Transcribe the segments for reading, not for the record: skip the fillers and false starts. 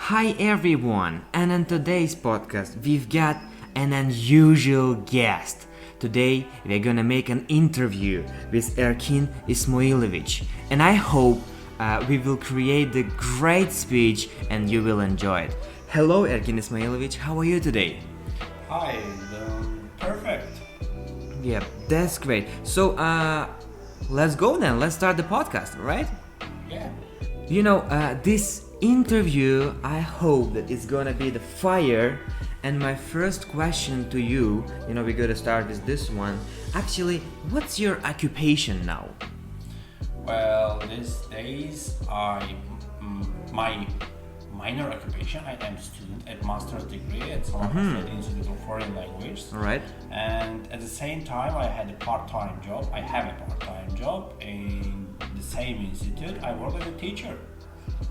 Hi everyone, and on today's podcast we've got an unusual guest. Today we're gonna make an interview with Erkin Ismailovic, and I hope we will create a great speech and you will enjoy it. Hello Erkin Ismailovic, how are you today? Hi, perfect. Yeah, that's great. So let's go then, let's start the podcast, right? Yeah. This interview, I hope that it's gonna be the fire. And my first question to you, we're gonna start with this one. Actually, what's your occupation now? Well, these days my minor occupation. I am student at master's degree at Samsifl Institute of Foreign Language. All right. And at the same time, I had a part-time job. I have a part-time job in the same institute. I work as a teacher.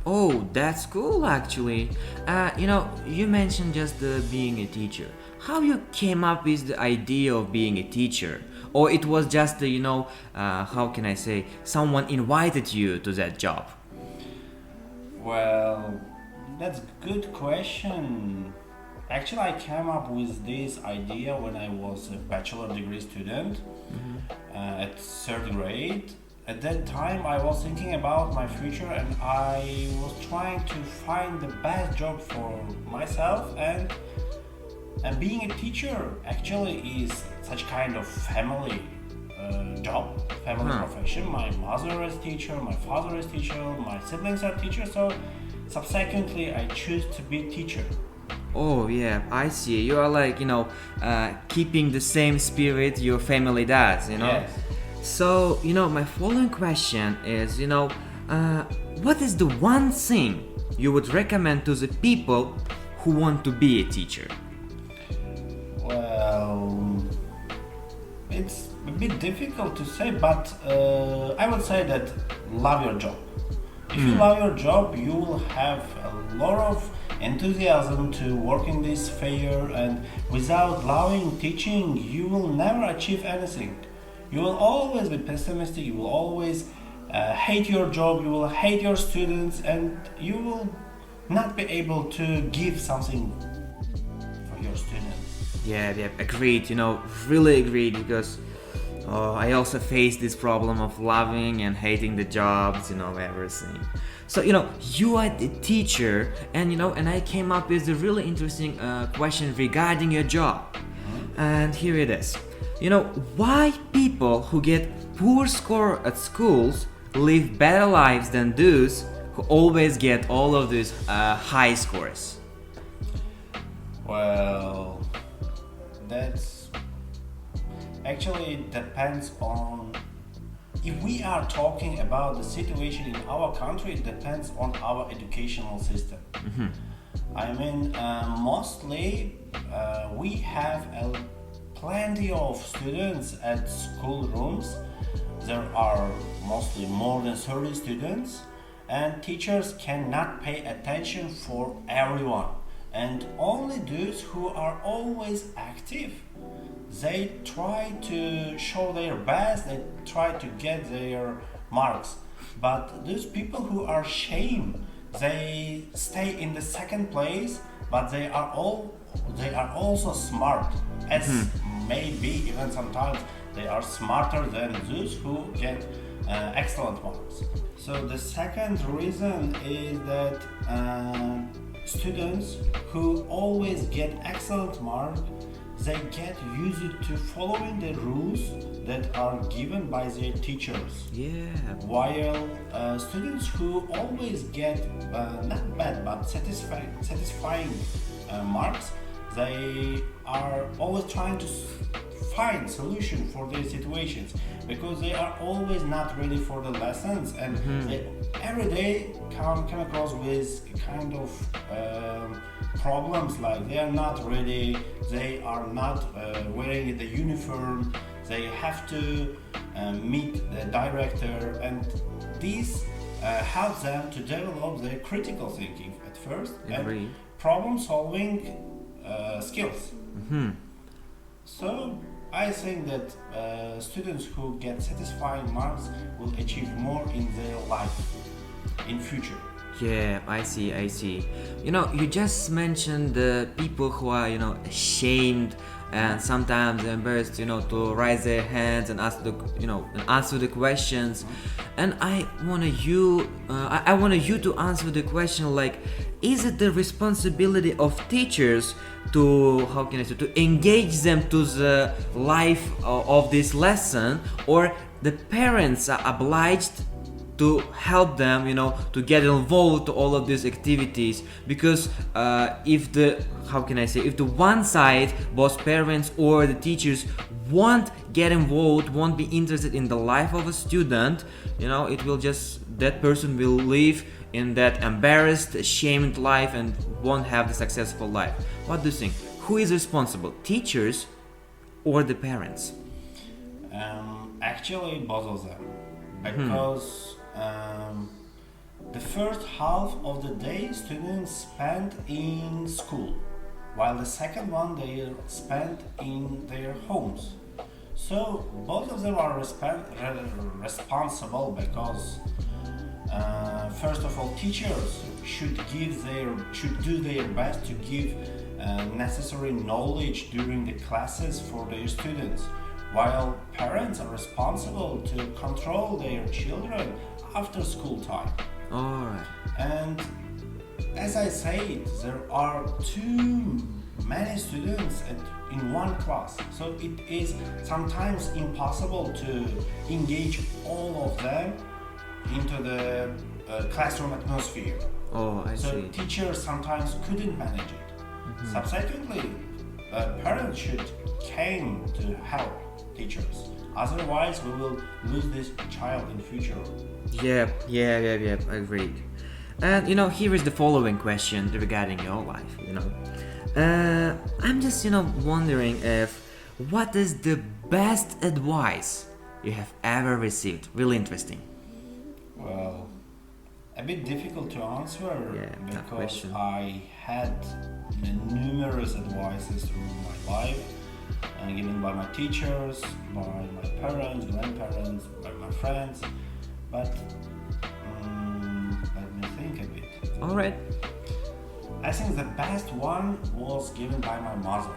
Oh, that's cool actually. You mentioned just being a teacher. How you came up with the idea of being a teacher? Or it was just, how can I say, someone invited you to that job? Well, that's a good question. Actually, I came up with this idea when I was a bachelor degree student at third grade. At that time, I was thinking about my future and I was trying to find the best job for myself, and being a teacher actually is such kind of family job, family profession. My mother is teacher, my father is teacher, my siblings are teachers, so subsequently I choose to be teacher. Oh yeah, I see. You are like, keeping the same spirit your family does, Yes. So, my following question is, what is the one thing you would recommend to the people who want to be a teacher? Well, it's a bit difficult to say, but I would say that love your job. If you love your job, you will have a lot of enthusiasm to work in this sphere, and without loving teaching, you will never achieve anything. You will always be pessimistic, you will always hate your job, you will hate your students, and you will not be able to give something for your students. Yeah, agreed, really agreed because I also face this problem of loving and hating the jobs, everything. So, you are the teacher and I came up with a really interesting question regarding your job. And here it is. Why people who get poor score at schools live better lives than those who always get all of these high scores? Well, that's actually it depends on, if we are talking about the situation in our country, it depends on our educational system. I mean, mostly we have plenty of students at school rooms. There are mostly more than 30 students, and teachers cannot pay attention for everyone, and only those who are always active, they try to show their best, they try to get their marks. But those people who are shame, they stay in the second place, but they are also smart, as maybe even sometimes they are smarter than those who get excellent marks. So the second reason is that students who always get excellent marks, they get used to following the rules that are given by their teachers. Yeah. While students who always get not bad but satisfying marks, they are always trying to find solution for their situations, because they are always not ready for the lessons, and they every day come across with kind of problems, like they are not ready, they are not wearing the uniform, they have to meet the director, and this helps them to develop their critical thinking at first and problem solving skills. So I think that students who get satisfying marks will achieve more in their life in future. Yeah, I see, I see. You just mentioned the people who are, ashamed and sometimes embarrassed, to raise their hands and ask and answer the questions. And I wanted you to answer the question like, is it the responsibility of teachers to, how can I say, to engage them to the life of this lesson, or the parents are obliged to help them, to get involved to all of these activities? Because if the, how can I say, if the one side, both parents or the teachers, won't get involved, won't be interested in the life of a student, it will just, that person will live in that embarrassed, ashamed life and won't have the successful life. What do you think? Who is responsible, teachers or the parents? Actually, both of them, because the first half of the day students spend in school, while the second one they spend in their homes. So both of them are responsible, because first of all, teachers should do their best to give necessary knowledge during the classes for their students, while parents are responsible to control their children after school time. Alright. And as I said, there are too many students in one class, so it is sometimes impossible to engage all of them into the classroom atmosphere. Oh, I So see. teachers sometimes couldn't manage it. Subsequently, parents should came to help teachers. Otherwise, we will lose this child in future. Yeah, agreed. And here is the following question regarding your life. I'm just wondering if, what is the best advice you have ever received? Really interesting. Well, a bit difficult to answer, Yeah, tough because question. I had numerous advices through my life, given by my teachers, by my parents, grandparents, by my friends. But let me think a bit. All right. I think the best one was given by my mother.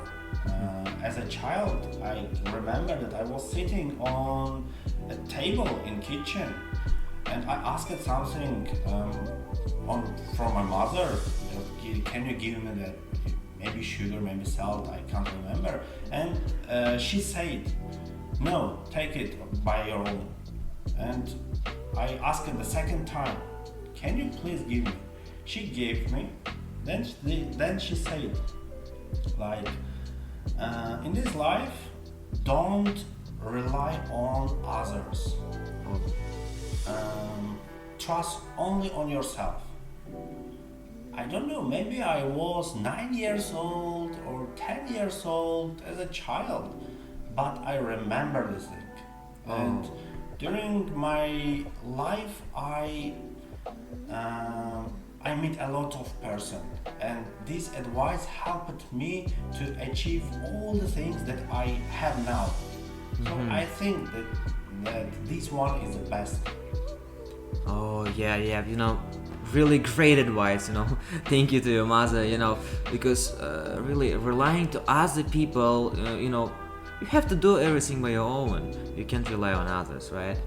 As a child, I remember that I was sitting on a table in kitchen, and I asked something from my mother. Can you give me that? Maybe sugar, maybe salt. I can't remember. And she said, "No, take it by your own." And I asked her the second time, "Can you please give me?" She gave me. Then she said, like, in this life, don't rely on others. Trust only on yourself. I don't know, maybe I was 9 years old or 10 years old as a child, but I remember this thing. And during my life, I meet a lot of persons, and this advice helped me to achieve all the things that I have now. So I think that this one is the best. Oh yeah, really great advice. Thank you to your mother. Because really relying to other people, you have to do everything by your own. You can't rely on others, right?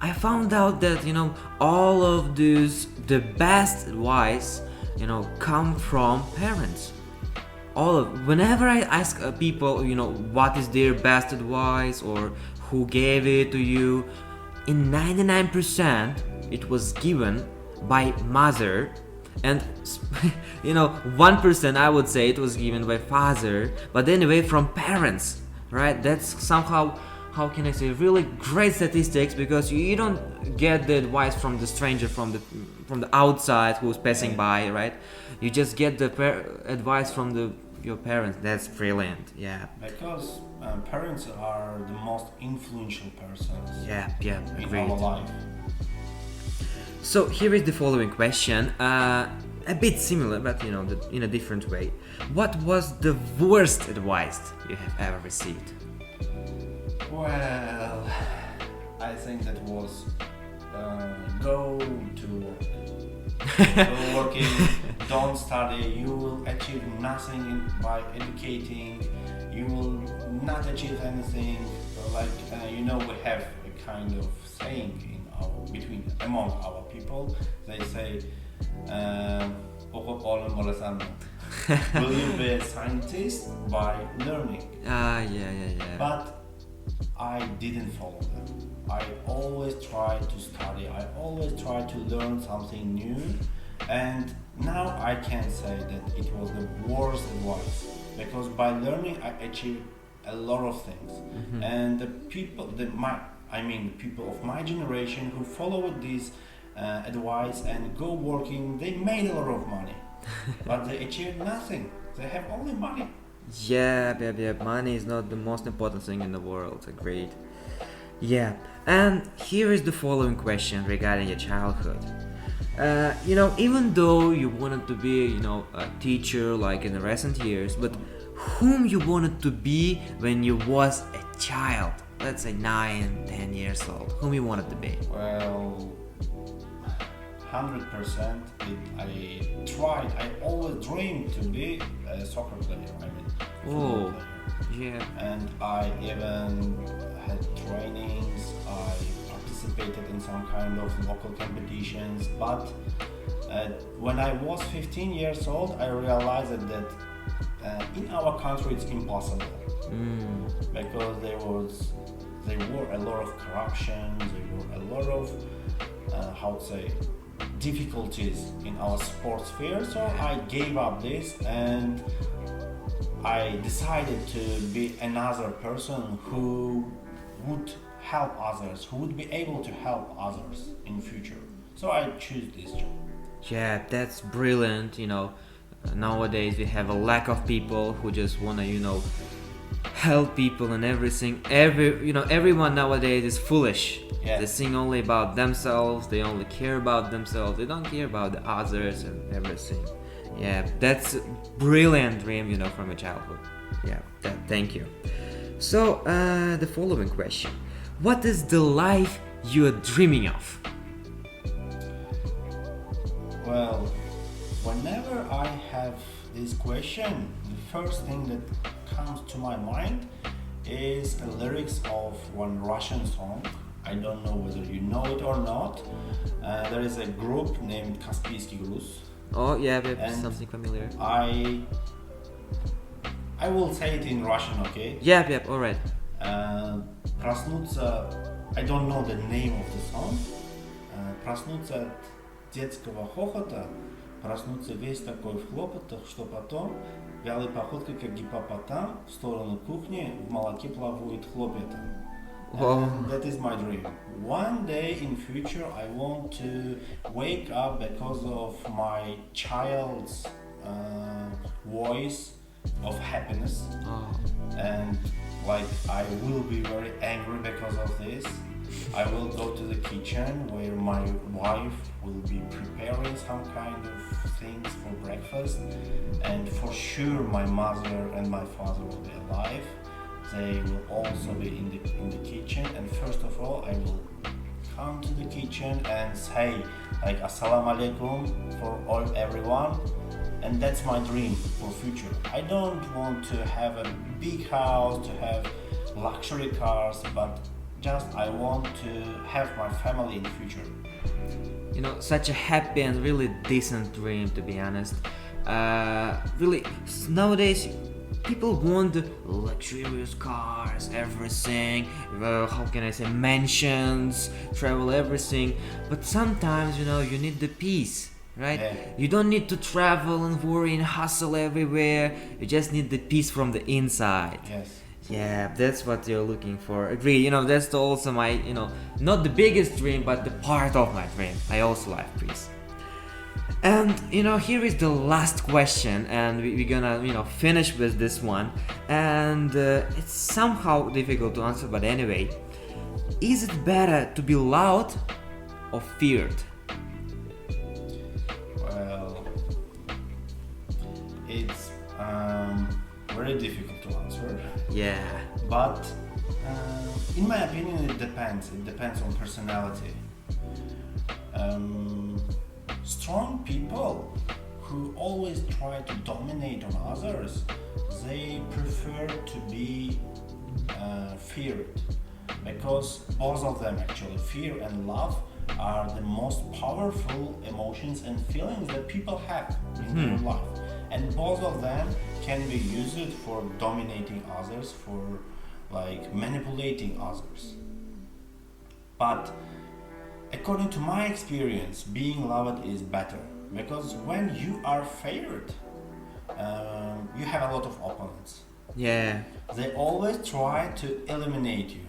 I found out that all of these, the best advice, come from parents. Whenever I ask people, what is their best advice or who gave it to you, in 99% it was given by mother, and 1% I would say it was given by father, but anyway from parents, right? That's somehow, how can I say, really great statistics, because you don't get the advice from the stranger, from the outside who's passing by, right? You just get the advice from your parents. That's brilliant. Yeah. Because parents are the most influential persons Yeah, in agreed. our life. So here is the following question, a bit similar, but in a different way. What was the worst advice you have ever received? Well, I think that was go to work. Go working, don't study. You will achieve nothing by educating. You will not achieve anything. Like we have a kind of saying among our people. They say, "Will you be a scientist by learning?" Yeah. But I didn't follow them. I always tried to study. I always tried to learn something new. And now I can say that it was the worst advice, because by learning I achieved a lot of things. And the people of my generation who followed this advice and go working, they made a lot of money, but they achieved nothing. They have only money. Yeah. Money is not the most important thing in the world. Agreed. Yeah. And here is the following question regarding your childhood. Even though you wanted to be, a teacher like in the recent years, but whom you wanted to be when you was a child? Let's say 9, 10 years old. Whom you wanted to be? Well, 100%. I always dreamed to be a soccer player. Football player. Yeah. And I even had trainings. I participated in some kind of local competitions. But when I was 15 years old, I realized that in our country it's impossible. Because there were a lot of corruption. There were a lot of difficulties in our sports sphere. So I gave up this and I decided to be another person who would help others, who would be able to help others in the future. So I choose this job. Yeah, that's brilliant. Nowadays we have a lack of people who just wanna, help people and everything. Everyone nowadays is foolish. Yeah. They think only about themselves. They only care about themselves. They don't care about the others and everything. Yeah, that's a brilliant dream, from your childhood. Yeah, thank you. So, the following question. What is the life you're dreaming of? Well, whenever I have this question, the first thing that comes to my mind is the lyrics of one Russian song. I don't know whether you know it or not. There is a group named Kaspийский груз. Oh yeah, something familiar. I will say it in Russian, okay? Yeah, alright. Проснуться, I don't know the name of the song. Проснуться от детского хохота, проснуться весь такой в хлопотах, что потом вялой походкой, как гипопотам, в сторону кухни в молоке плавают хлопья. That is my dream. One day in future I want to wake up because of my child's voice of happiness. And I will be very angry because of this. I will go to the kitchen where my wife will be preparing some kind of things for breakfast, and for sure my mother and my father will be alive. They will also be in the kitchen, and first of all I will come to the kitchen and say Assalamu alaikum for everyone, and that's my dream for future. I don't want to have a big house, to have luxury cars, but just I want to have my family in the future. Such a happy and really decent dream, to be honest. Really, nowadays people want luxurious cars, everything, mansions, travel, everything. But sometimes, you need the peace, right? Yeah. You don't need to travel and worry and hustle everywhere. You just need the peace from the inside. Yes. Yeah, that's what you're looking for. Agree. That's also my, not the biggest dream, but the part of my dream. I also like peace. And here is the last question, and we're gonna finish with this one. And it's somehow difficult to answer, but anyway, is it better to be loud or feared? Well, it's very difficult to answer. Yeah. But in my opinion, it depends. It depends on personality. strong people who always try to dominate on others, they prefer to be feared, because both of them actually, fear and love, are the most powerful emotions and feelings that people have in their life, and both of them can be used for dominating others, for like manipulating others. But according to my experience, being loved is better, because when you are feared, you have a lot of opponents. Yeah. They always try to eliminate you.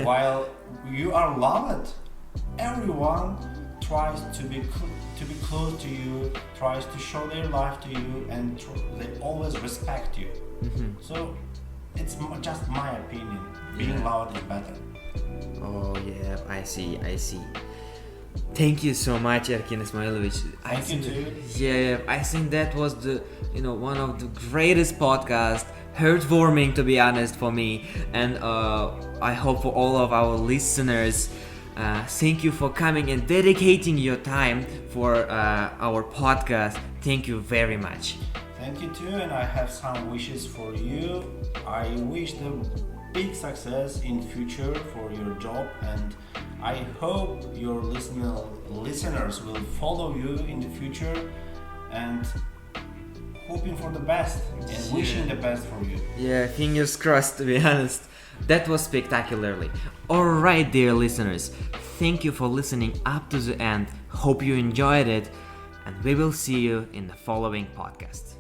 While you are loved, everyone tries to be close to you, tries to show their life to you, and they always respect you. So it's just my opinion. Being loved is better. Oh yeah, I see. Thank you so much, Erkin Ismailovic. Thank you too. Yeah, I think that was the one of the greatest podcasts. Heartwarming, to be honest, for me, and I hope for all of our listeners. Thank you for coming and dedicating your time for our podcast. Thank you very much. Thank you too, and I have some wishes for you. I wish the big success in future for your job, and I hope your listeners will follow you in the future, and hoping for the best and wishing the best for you. Yeah, fingers crossed, to be honest. That was spectacularly. Alright, dear listeners, thank you for listening up to the end. Hope you enjoyed it, and we will see you in the following podcast.